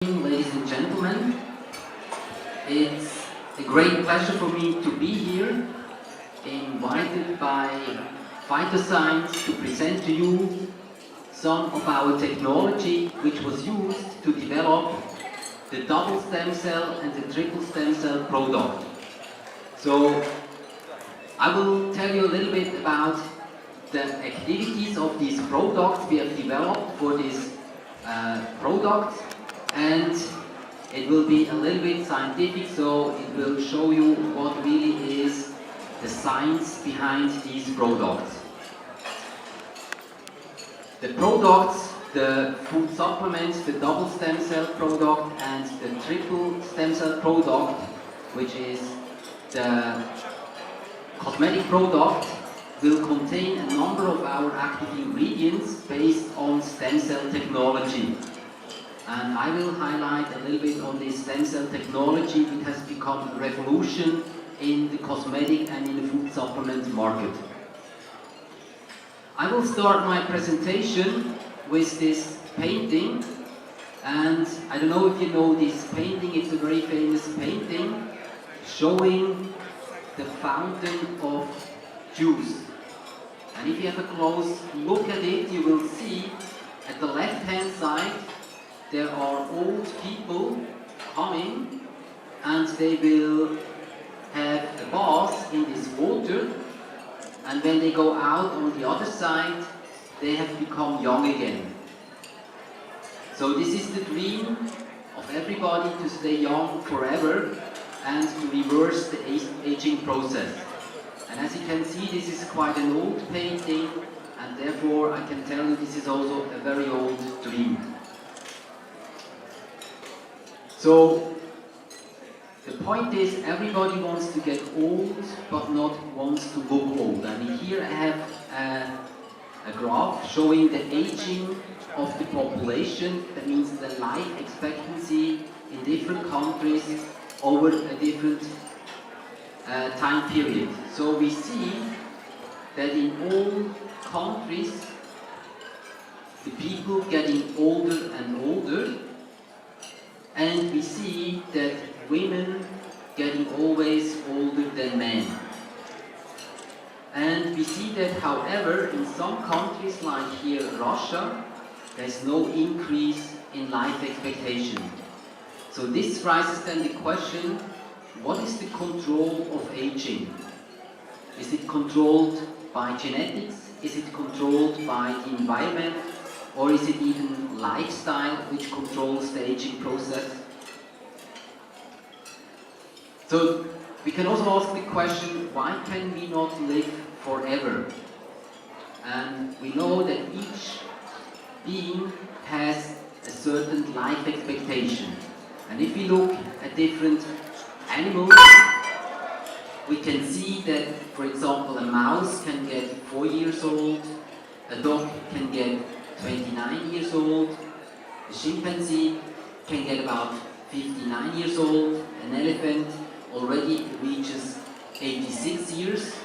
Ladies and gentlemen, it's a great pleasure for me to be here, invited by Phytoscience to present to you some of our technology which was used to develop the double stem cell and the triple stem cell product. So I will tell you a little bit about the activities of these products we have developed for this product. And it will be a little bit scientific, so it will show you what really is the science behind these products. The products, the food supplements, the double stem cell product and the triple stem cell product, which is the cosmetic product, will contain a number of our active ingredients based on stem cell technology. And I will highlight a little bit on this stem cell technology, which has become a revolution in the cosmetic and in the food supplement market. I will start my presentation with this painting, and I don't know if you know this painting. It's a very famous painting showing the fountain of juice. And if you have a close look at it, you will see at the left hand side there are old people coming, and they will have a bath in this water, and when they go out on the other side, they have become young again. So this is the dream of everybody, to stay young forever and to reverse the aging process. And as you can see, this is quite an old painting, and therefore I can tell you this is also a very old dream. So, the point is, everybody wants to get old, but not wants to look old. And here I have a graph showing the aging of the population. That means the life expectancy in different countries over a different time period. So we see that in all countries, the people getting older and older. And we see that women getting always older than men. And we see that, however, in some countries like here Russia, there's no increase in life expectation. So this raises then the question, what is the control of aging? Is it controlled by genetics? Is it controlled by the environment? Or is it even lifestyle which controls the aging process? So we can also ask the question, why can we not live forever? And we know that each being has a certain life expectation. And if we look at different animals, we can see that, for example, a mouse can get 4 years old, a dog can get 29 years old, a chimpanzee can get about 59 years old, an elephant already reaches 86 years.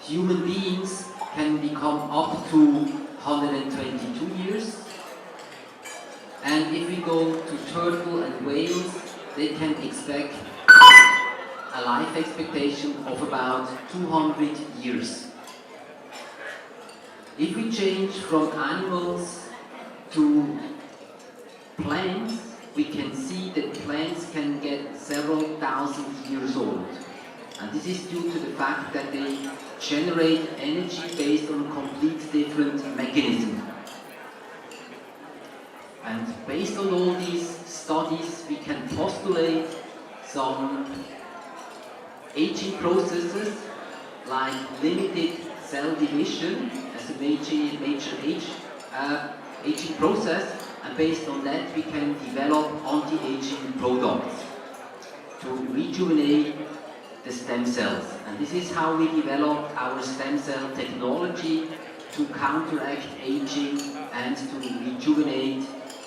Human beings can become up to 122 years. And if we go to turtle and whales, they can expect a life expectation of about 200 years. If we change from animals to plants, we can see that plants can get several thousand years old. And this is due to the fact that they generate energy based on complete different mechanisms. And based on all these studies, we can postulate some aging processes like limited cell division as a major aging process, and based on that we can develop anti-aging products to rejuvenate the stem cells. And this is how we develop our stem cell technology to counteract aging and to rejuvenate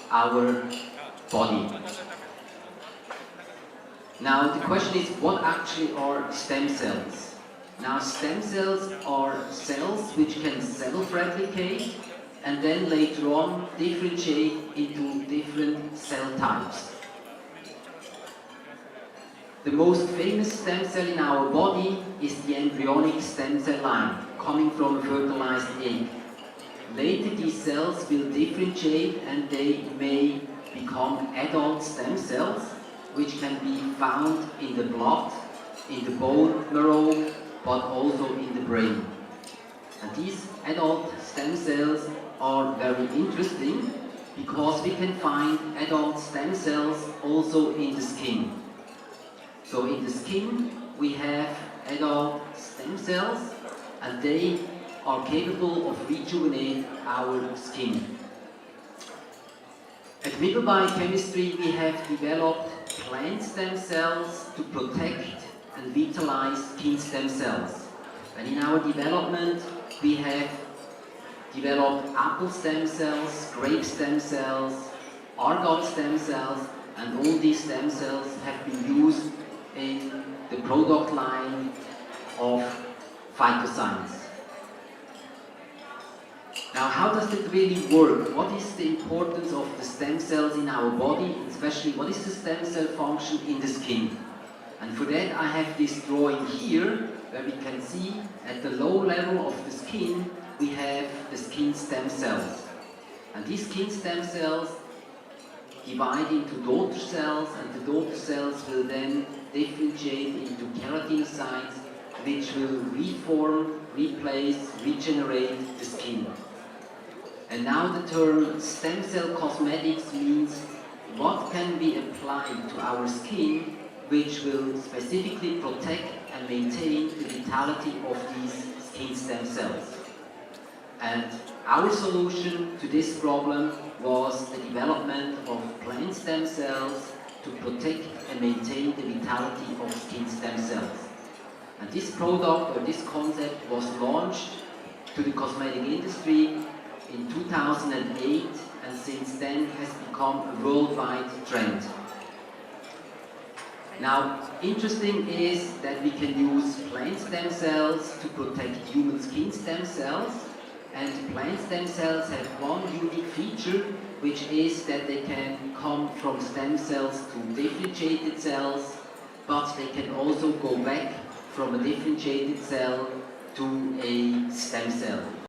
our body. Now the question is, what actually are stem cells? Now stem cells are cells which can self-replicate and then later on differentiate into different cell types. The most famous stem cell in our body is the embryonic stem cell line, coming from a fertilized egg. Later these cells will differentiate and they may become adult stem cells, which can be found in the blood, in the bone marrow, but also in the brain. And these adult stem cells are very interesting because we can find adult stem cells also in the skin. So in the skin we have adult stem cells and they are capable of rejuvenating our skin. At Middle Biochemistry we have developed plant stem cells to protect and vitalize skin stem cells. And in our development we have developed apple stem cells, grape stem cells, argot stem cells, and all these stem cells have been used in the product line of phytoscience. Now, how does it really work? What is the importance of the stem cells in our body, especially what is the stem cell function in the skin? And for that I have this drawing here, where we can see at the low level of the skin we have the skin stem cells. And these skin stem cells divide into daughter cells, and the daughter cells will then differentiate into keratinocytes, which will reform, replace, regenerate the skin. And now the term stem cell cosmetics means what can be applied to our skin which will specifically protect and maintain the vitality of these skin stem cells. And our solution to this problem was the development of plant stem cells to protect and maintain the vitality of skin stem cells. And this product or this concept was launched to the cosmetic industry in 2008 and since then has become a worldwide trend. Now, interesting is that we can use plant stem cells to protect human skin stem cells, and plant stem cells have one unique feature, which is that they can come from stem cells to differentiated cells, but they can also go back from a differentiated cell to a stem cell.